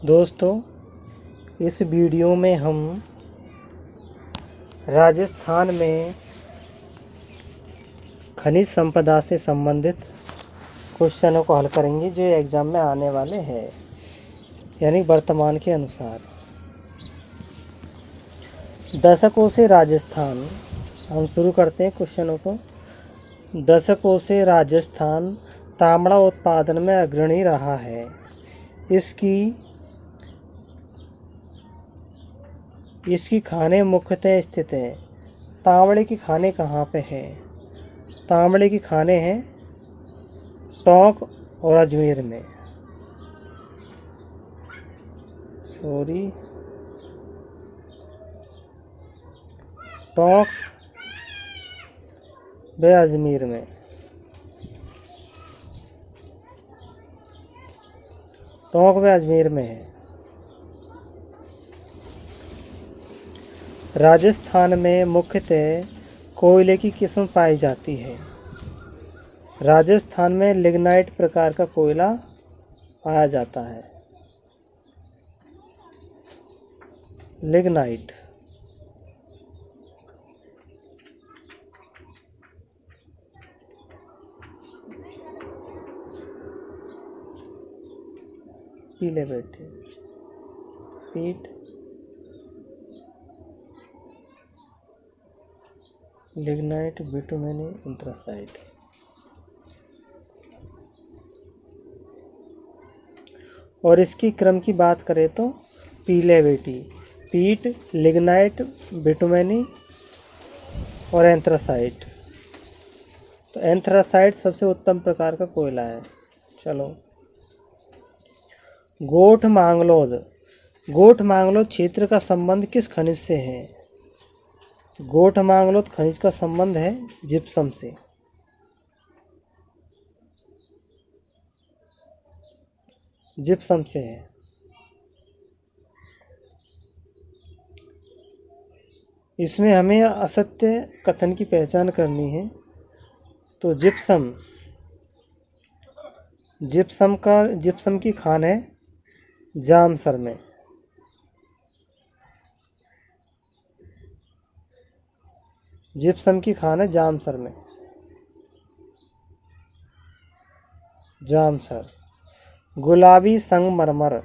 दोस्तों, इस वीडियो में हम राजस्थान में खनिज संपदा से संबंधित क्वेश्चनों को हल करेंगे जो एग्ज़ाम में आने वाले हैं, यानी वर्तमान के अनुसार। दशकों से राजस्थान, हम शुरू करते हैं क्वेश्चनों को। दशकों से राजस्थान तांबा उत्पादन में अग्रणी रहा है। इसकी खानें मुख्यतः स्थित हैं। तांबे की खानें कहाँ पे हैं? तांबे की खानें हैं टोंक और अजमेर में। टोंक व अजमेर में। टोंक व अजमेर में है। राजस्थान में मुख्यतः कोयले की किस्म पाई जाती है। राजस्थान में लिग्नाइट प्रकार का कोयला पाया जाता है। लिग्नाइट। पीले बैठे पीट लिग्नाइट बिटुमेनी एंथ्रासाइट। और इसकी क्रम की बात करें तो पीले बेटी, पीट, लिग्नाइट, बिटुमेनी और एंथ्रासाइट। तो एंथ्रासाइट सबसे उत्तम प्रकार का कोयला है। चलो, गोठ मांगलोद क्षेत्र का संबंध किस खनिज से है? गोठ मांगलोद खनिज का संबंध है जिप्सम से। जिप्सम से है। इसमें हमें असत्य कथन की पहचान करनी है। तो जिप्सम की खान है जामसर में। जिप्सम की खान है जामसर में। जामसर। गुलाबी संगमरमर।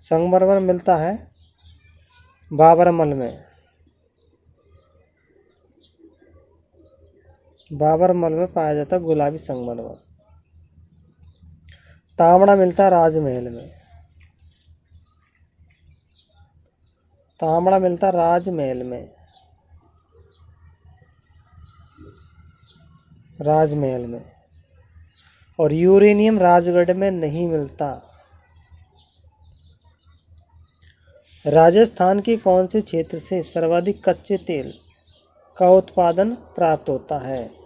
संगमरमर मिलता है बाबरमल में। बाबरमल में पाया जाता है गुलाबी संगमरमर। तांबड़ा मिलता है राजमहल में। तांबड़ा मिलता है राजमहल में। और यूरेनियम राजगढ़ में नहीं मिलता। राजस्थान के कौन से क्षेत्र से सर्वाधिक कच्चे तेल का उत्पादन प्राप्त होता है?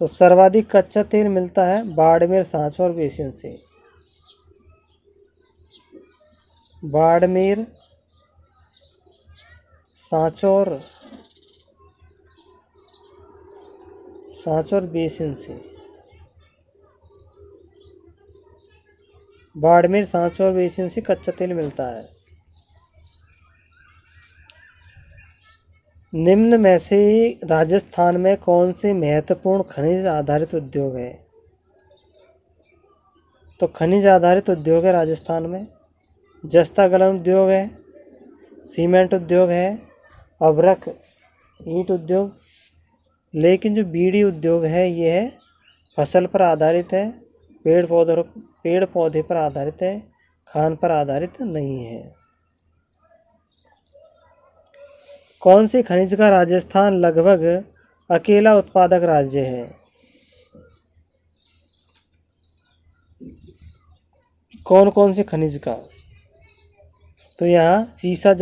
तो सर्वाधिक कच्चा तेल मिलता है बाड़मेर, सांचौर बेसिन से। बाड़मेर, सांचौर बेसिन से। बाड़मेर, सांचौर बेसिन से कच्चा तेल मिलता है। निम्न में से राजस्थान में कौन से महत्वपूर्ण खनिज आधारित उद्योग है? तो खनिज आधारित उद्योग है राजस्थान में जस्ता गलन उद्योग है, सीमेंट उद्योग है, अभ्रक ईंट उद्योग। लेकिन जो बीड़ी उद्योग है ये है फसल पर आधारित है, पेड़ पौधे पर आधारित है, खान पर आधारित नहीं है। कौन से खनिज का राजस्थान लगभग अकेला उत्पादक राज्य है? कौन से खनिज का? तो यहाँ सीसा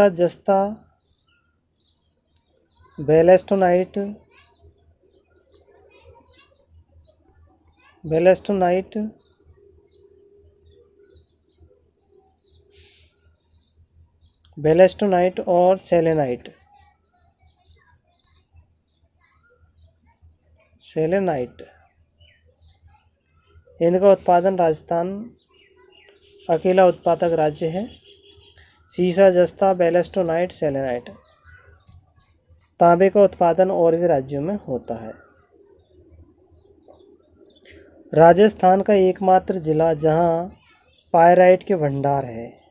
जस्ता बेलेस्टोनाइट, बेलेस्टोनाइट, बेलेस्टोनाइट और सेलेनाइट। सेलेनाइट इनका उत्पादन राजस्थान अकेला उत्पादक राज्य है। सीसा, जस्ता, बेलेस्टोनाइट, सेलेनाइट। तांबे का उत्पादन और भी राज्यों में होता है। राजस्थान का एकमात्र जिला जहां पायराइट के भंडार है,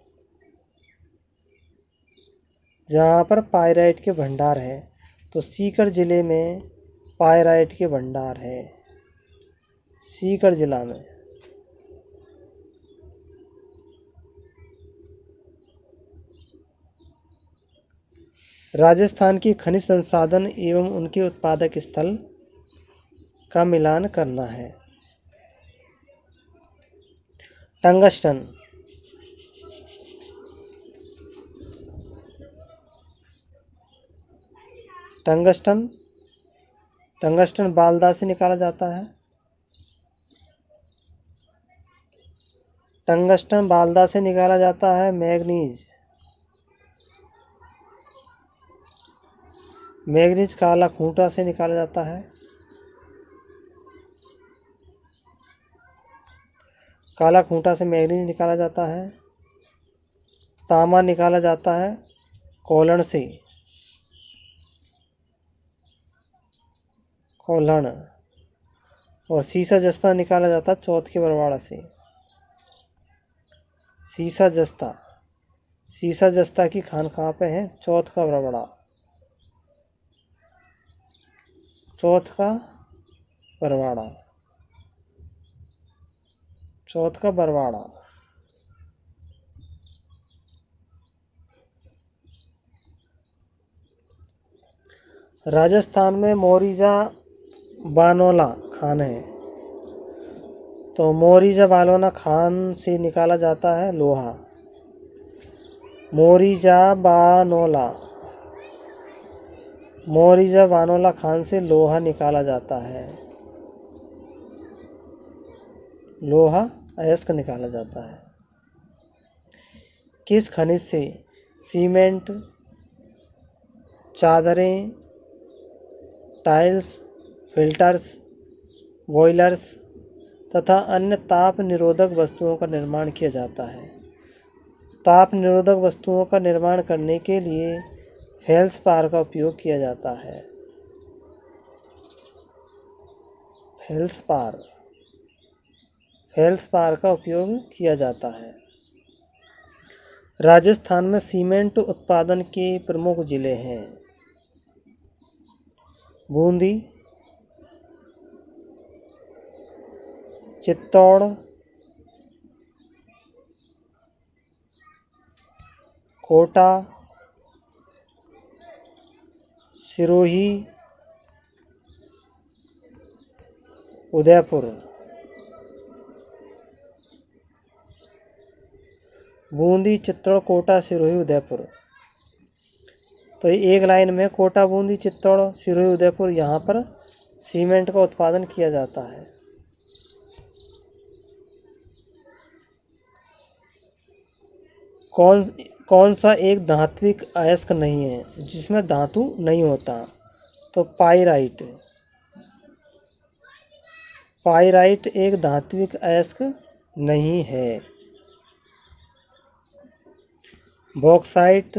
जहाँ पर पायराइट के भंडार है, तो सीकर जिले में पायराइट के भंडार है। सीकर जिला में। राजस्थान की खनिज संसाधन एवं उनके उत्पादक स्थल का मिलान करना है। टंगस्टन, टंगस्टन टंगस्टन बालदा से निकाला जाता है। टंगस्टन बालदा से निकाला जाता है। मैग्नीज, मैग्नीज काला खूंटा से निकाला जाता है। काला खूंटा से मैग्नीज निकाला जाता है। तांबा निकाला जाता है कोल्हण से, कोल्हण। और सीसा जस्ता निकाला जाता है चौथ के बरवाड़ा से। सीसा जस्ता, सीसा जस्ता की खान कहाँ पे है? चौथ का बरवाड़ा, चौथ का बरवाड़ा, चौथ का बरवाड़ा। राजस्थान में मोरीजा बानोला खान है, तो मोरीजा बानोला खान से निकाला जाता है लोहा। मोरीजा बानोला, मोरीजा बानोला खान से लोहा निकाला जाता है। लोहा अयस्क निकाला जाता है। किस खनिज से सीमेंट, चादरें, टाइल्स, फिल्टर्स, बॉयलर्स तथा अन्य ताप निरोधक वस्तुओं का निर्माण किया जाता है? ताप निरोधक वस्तुओं का निर्माण करने के लिए फेल्सपार का उपयोग किया जाता है। फेल्सपार, फेल्सपार का उपयोग किया जाता है। राजस्थान में सीमेंट उत्पादन के प्रमुख जिले हैं। बूंदी, चित्तौड़, कोटा, सिरोही, उदयपुर। बूंदी, चित्तौड़, कोटा, सिरोही, उदयपुर। तो एक लाइन में कोटा, बूंदी, चित्तौड़, सिरोही, उदयपुर, यहाँ पर सीमेंट का उत्पादन किया जाता है। कौन सा एक धात्विक अयस्क नहीं है, जिसमें धातु नहीं होता? तो पाइराइट। पाइराइट एक धात्विक अयस्क नहीं है। बॉक्साइट,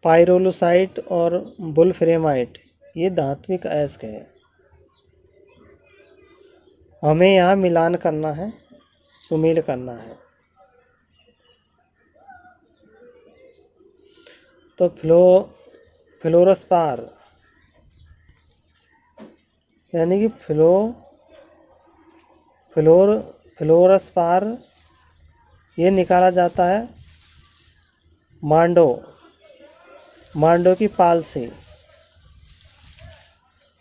पाइरोलुसाइट और वुल्फ्रेमाइट ये धात्विक अयस्क है। हमें यहाँ मिलान करना है, सुमेल करना है। तो फ्लोरोस्पार यानी कि फ्लोरोस्पार ये निकाला जाता है मांडो की पाल से।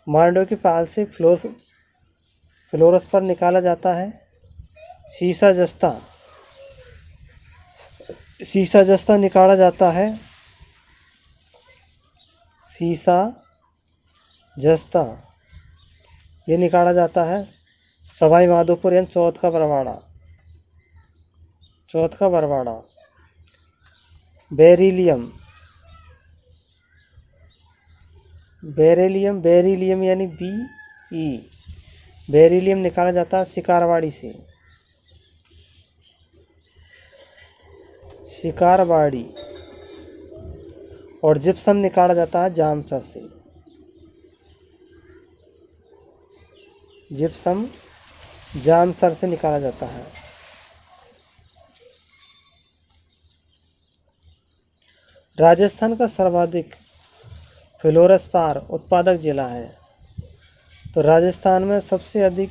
मांडो की पाल से फ्लोरोस्पार निकाला जाता है। सीसा जस्ता, सीसा जस्ता निकाला जाता है। सीसा जस्ता ये निकाला जाता है सवाई माधोपुर एवं चौथ का बरवाड़ा। बेरिलियम यानी BE, बेरिलियम निकाला जाता है शिकारवाड़ी, और जिप्सम निकाला जाता है जामसर से। जिप्सम जामसर से निकाला जाता है। राजस्थान का सर्वाधिक फ्लोरस्पार उत्पादक जिला है। तो राजस्थान में सबसे अधिक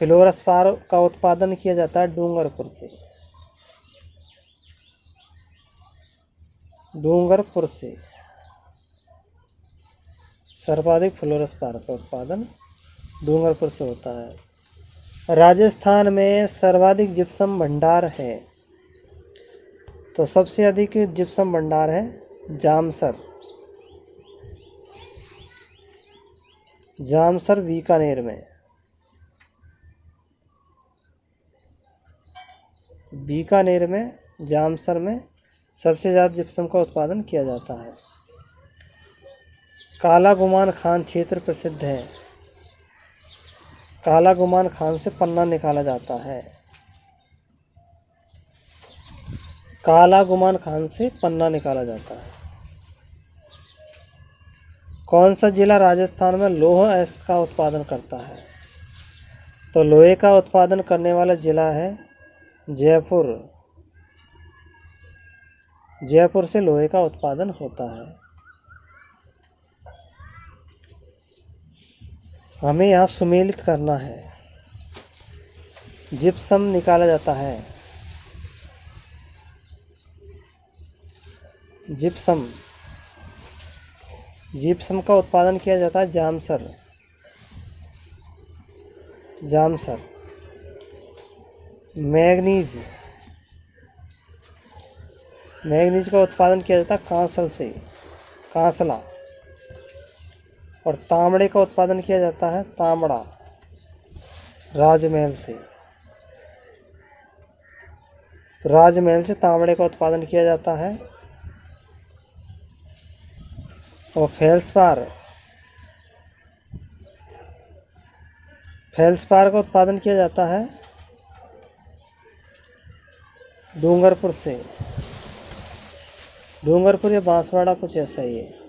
फ्लोरस्पार का उत्पादन किया जाता है डूंगरपुर से। सर्वाधिक फ्लोरस्पार का उत्पादन डूंगरपुर से होता है। राजस्थान में सर्वाधिक जिप्सम भंडार है। तो सबसे अधिक जिप्सम भंडार है जामसर बीकानेर में। जामसर में सबसे ज़्यादा जिप्सम का उत्पादन किया जाता है। काला गुमान खान क्षेत्र प्रसिद्ध है। काला गुमान खान से पन्ना निकाला जाता है। काला गुमान खान से पन्ना निकाला जाता है। कौन सा जिला राजस्थान में लौह अयस्क का उत्पादन करता है? तो लोहे का उत्पादन करने वाला जिला है जयपुर। जयपुर से लोहे का उत्पादन होता है। हमें यहाँ सुमेलित करना है। जिप्सम निकाला जाता है। जिप्सम का उत्पादन किया जाता है जामसर। मैग्नीज का उत्पादन किया जाता है कांसला। और तांबड़े का उत्पादन किया जाता है राजमहल से। तो राजमहल से तांबड़े का उत्पादन किया जाता है। और फेल्सपार का उत्पादन किया जाता है डूंगरपुर या बांसवाड़ा, कुछ ऐसा ही है।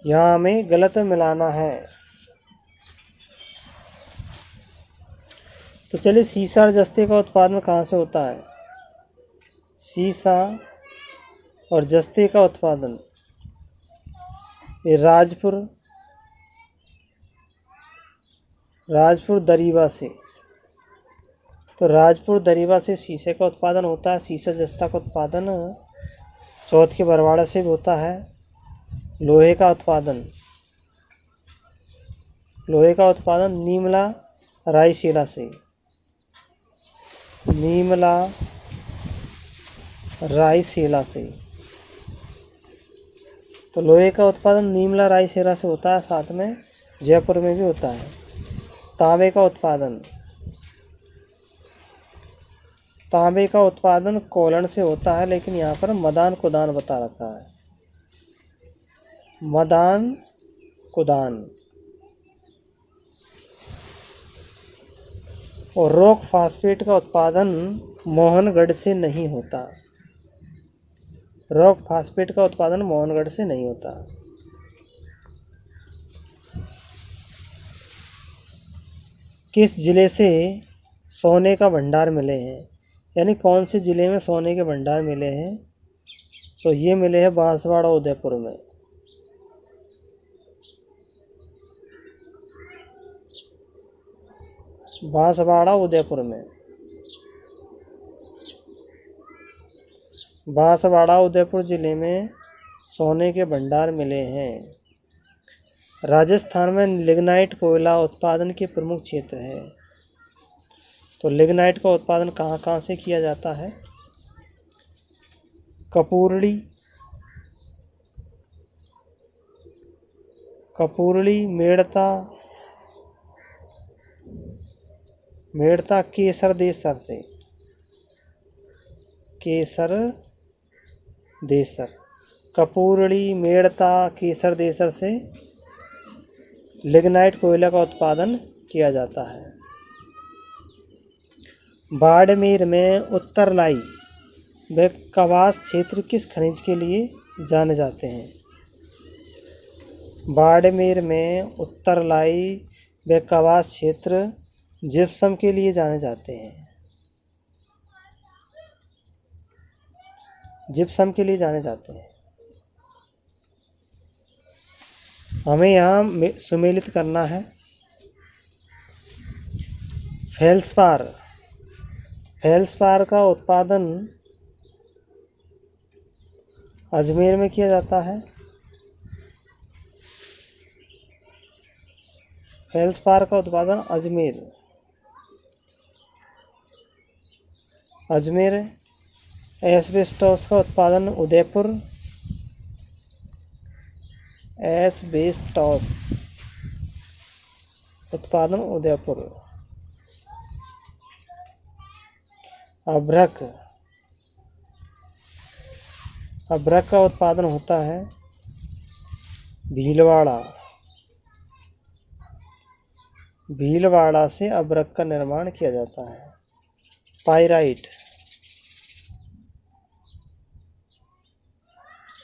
यहाँ हमें गलत मिलाना है। तो चलिए, सीसा और जस्ते का उत्पादन कहाँ से होता है? सीसा और जस्ते का उत्पादन ये राजपुर दरीबा से। तो राजपुर दरीबा से शीशे का उत्पादन होता है। सीसा जस्ता का उत्पादन चौथ के बरवाड़ा से भी होता है। लोहे का उत्पादन नीमला रायसेला से। तो लोहे का उत्पादन नीमला रायसेला से होता है, साथ में जयपुर में भी होता है। तांबे का उत्पादन कोलन से होता है, लेकिन यहाँ पर मदान कुदान बता रखा है। मदान कुदान। और रॉक फास्फेट का उत्पादन मोहनगढ़ से नहीं होता। किस जिले से सोने का भंडार मिले हैं? यानी कौन से जिले में सोने के भंडार मिले हैं? तो ये मिले हैं बांसवाड़ा उदयपुर में। बांसवाड़ा उदयपुर जिले में सोने के भंडार मिले हैं। राजस्थान में लिग्नाइट कोयला उत्पादन के प्रमुख क्षेत्र है। तो लिग्नाइट का उत्पादन कहाँ से किया जाता है? कपूरड़ी, कपूरली, मेड़ता, केसर देसर से, केसर देसर, कपूरली, मेड़ता, केसर देसर से लिग्नाइट कोयला का उत्पादन किया जाता है। बाड़मेर में उत्तरलाई व कवास क्षेत्र किस खनिज के लिए जाने जाते हैं? बाड़मेर में उत्तरलाई व कवास क्षेत्र जिप्सम के लिए जाने जाते हैं। जिप्सम के लिए जाने जाते हैं। हमें यहाँ सुमेलित करना है। फेल्सपार, फेल्सपार का उत्पादन अजमेर में किया जाता है। फेल्सपार का उत्पादन अजमेर। एस्बेस्टॉस का उत्पादन उदयपुर। एस्बेस्टॉस उत्पादन उदयपुर। अभ्रक, अभ्रक का उत्पादन होता है भीलवाड़ा। भीलवाड़ा से अभ्रक का निर्माण किया जाता है। पाइराइट,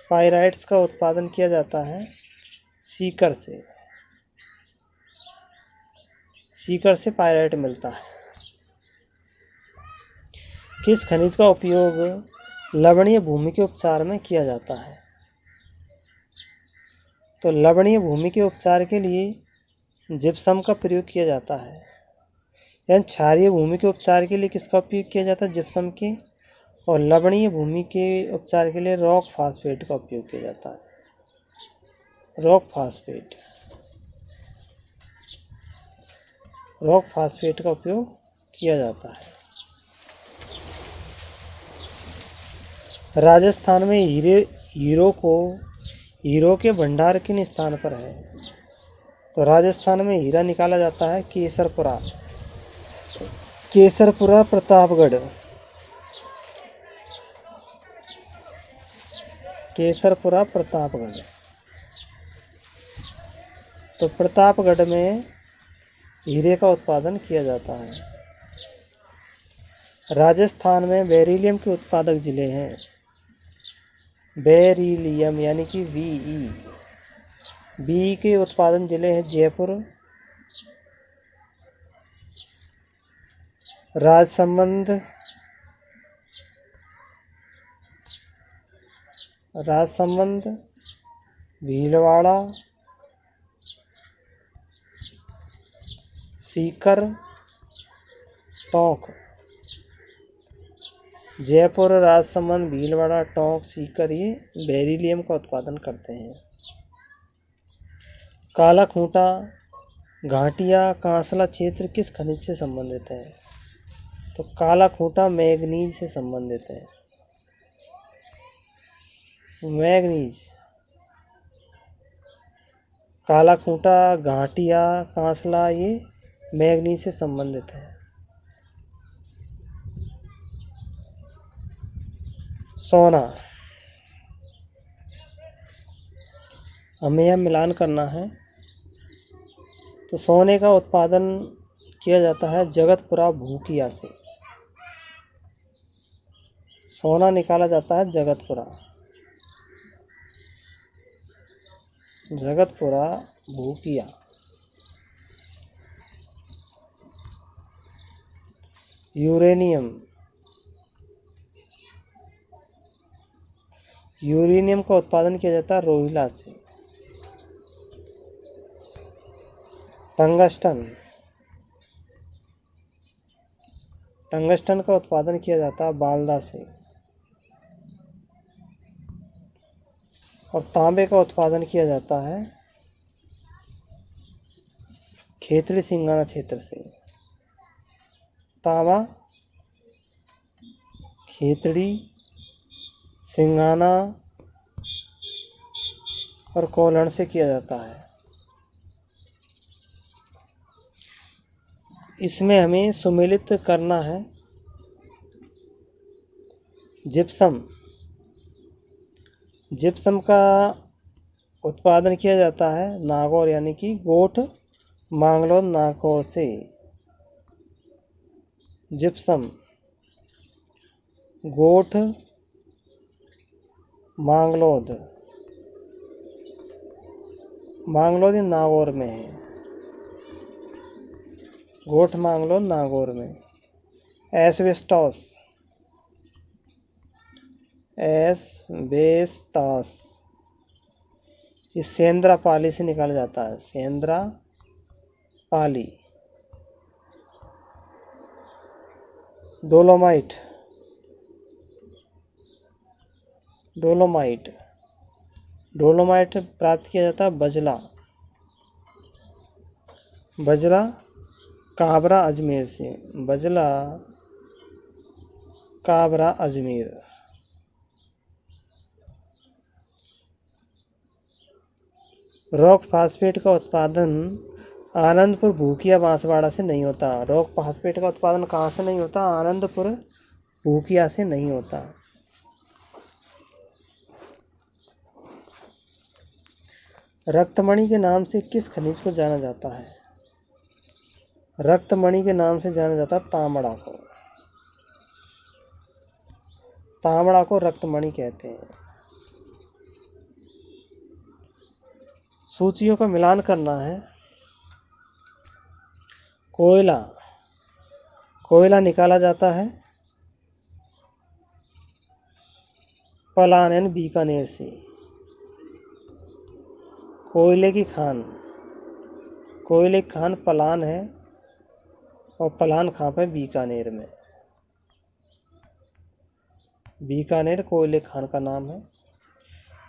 पाइराइट्स का उत्पादन किया जाता है सीकर से। सीकर से पाइराइट मिलता है। किस खनिज का उपयोग लवणीय भूमि के उपचार में किया जाता है? तो लवणीय भूमि के उपचार के लिए जिप्सम का प्रयोग किया जाता है। यानी क्षारीय भूमि के उपचार के लिए किसका उपयोग किया जाता है? जिप्सम के। और लवणीय भूमि के उपचार के लिए रॉक फास्फेट का उपयोग किया जाता है। रॉक फास्फेट, रॉक फास्फेट का उपयोग किया जाता है। राजस्थान में हीरो के भंडार किन स्थान पर है? तो राजस्थान में हीरा निकाला जाता है केसरपुरा। केसरपुरा, प्रतापगढ़। केसरपुरा, प्रतापगढ़। तो प्रतापगढ़ में हीरे का उत्पादन किया जाता है। राजस्थान में बेरिलियम के उत्पादक जिले हैं। बेरिलियम यानी कि बी के उत्पादन जिले हैं जयपुर, राजसमंद, भीलवाड़ा, सीकर, टोंक। जयपुर, राजसमंद, भीलवाड़ा, टोंक, सीकर ये बेरिलियम का उत्पादन करते हैं। काला खूंटा, घाटिया, कांसला क्षेत्र किस खनिज से संबंधित है? तो काला खूंटा मैग्नीज से संबंधित है। मैग्नीज, काला खूंटा, घाटिया, कांसला ये मैग्नीज से संबंधित है। सोना, हमें यह मिलान करना है। तो सोने का उत्पादन किया जाता है जगतपुरा भूकिया से। सोना निकाला जाता है जगतपुरा भूकिया। यूरेनियम का उत्पादन किया जाता है रोहिला से। टंगस्टन का उत्पादन किया जाता है बालदा से। और तांबे का उत्पादन किया जाता है खेतड़ी सिंगाना क्षेत्र से। तांबा खेतड़ी, सिंगाना और कोल्हण से किया जाता है। इसमें हमें सुमेलित करना है। जिप्सम, जिप्सम का उत्पादन किया जाता है नागौर यानी कि गोठ मांगलोद नागौर से। जिप्सम गोठ मांगलोद, मांगलोद नागौर में है, गोठ मांगलोद नागौर में। एस्बेस्टॉस, एस्बेस्टॉस ये सेंद्रापाली से निकाला जाता है, सेंद्रापाली। डोलोमाइट, डोलोमाइट, डोलोमाइट प्राप्त किया जाता है बजला, बजला काबरा अजमेर से, बजला काबरा अजमेर। रॉक फास्फेट का उत्पादन आनंदपुर भूकिया बांसवाड़ा से नहीं होता। रॉक फास्फेट का उत्पादन कहाँ से नहीं होता? आनंदपुर भूकिया से नहीं होता। रक्तमणि के नाम से किस खनिज को जाना जाता है? रक्तमणि के नाम से जाना जाता है तांबड़ा को, तांबड़ा को रक्तमणि कहते हैं। सूचियों का मिलान करना है। कोयला, कोयला निकाला जाता है पलान यानी बीकानेर से। कोयले की खान, कोयले की खान पलान है और पलान कहाँ पे? बीकानेर में। बीकानेर कोयले खान का नाम है।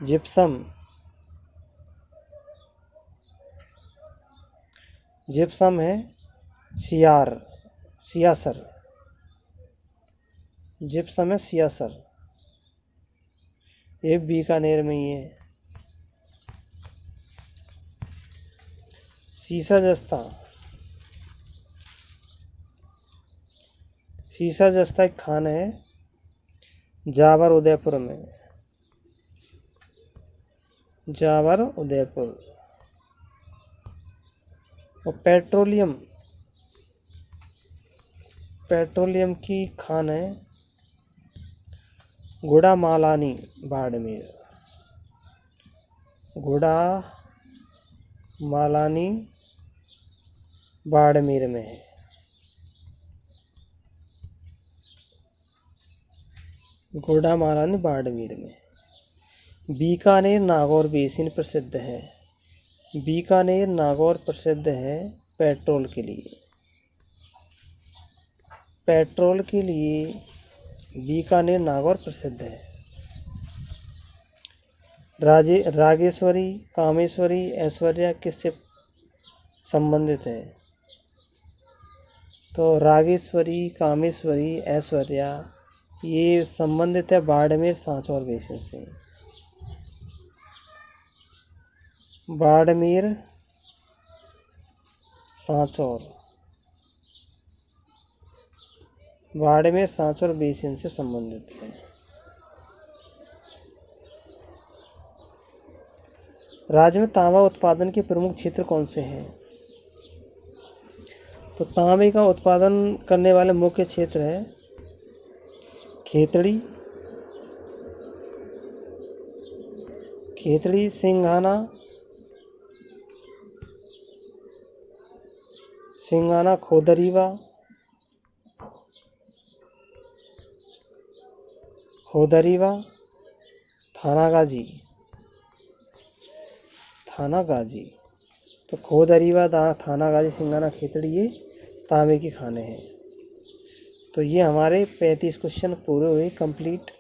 जिप्सम, जिप्सम है सियार, सियासर, जिप्सम है सियासर, ये बीकानेर में ही है। सीसा जस्ता, सीसा जस्ता एक खान है जावर उदयपुर में, जावर उदयपुर। और पेट्रोलियम, पेट्रोलियम की खान है गुड़ा मालानी बाड़मेर, गुड़ा मालानी बाड़मेर में है। गुड़ा मालानी बाड़मेर में। बीकानेर नागौर बेसिन प्रसिद्ध है। बीकानेर नागौर प्रसिद्ध है पेट्रोल के लिए, पेट्रोल के लिए बीकानेर नागौर प्रसिद्ध है। रागेश्वरी, कामेश्वरी, ऐश्वर्या किससे संबंधित है? तो रागेश्वरी, कामेश्वरी, ऐश्वर्या ये संबंधित है बाड़मेर सांचौर बेसिन से। बाड़मेर सांचौर, बाड़मेर सांचौर बेसिन से संबंधित है। राज्य में तांबा उत्पादन के प्रमुख क्षेत्र कौन से हैं? तो तांबे का उत्पादन करने वाले मुख्य क्षेत्र है खेतड़ी, खेतड़ी, सिंघाना, सिंघाना, खोदरीवा, खोदरीवा, थानागाजी, थानागाजी। तो खोदरीवा, थानागाजी, सिंघाना, खेतड़ी ये तांबे की खाने हैं। तो ये हमारे 35 क्वेश्चन पूरे हुए कंप्लीट।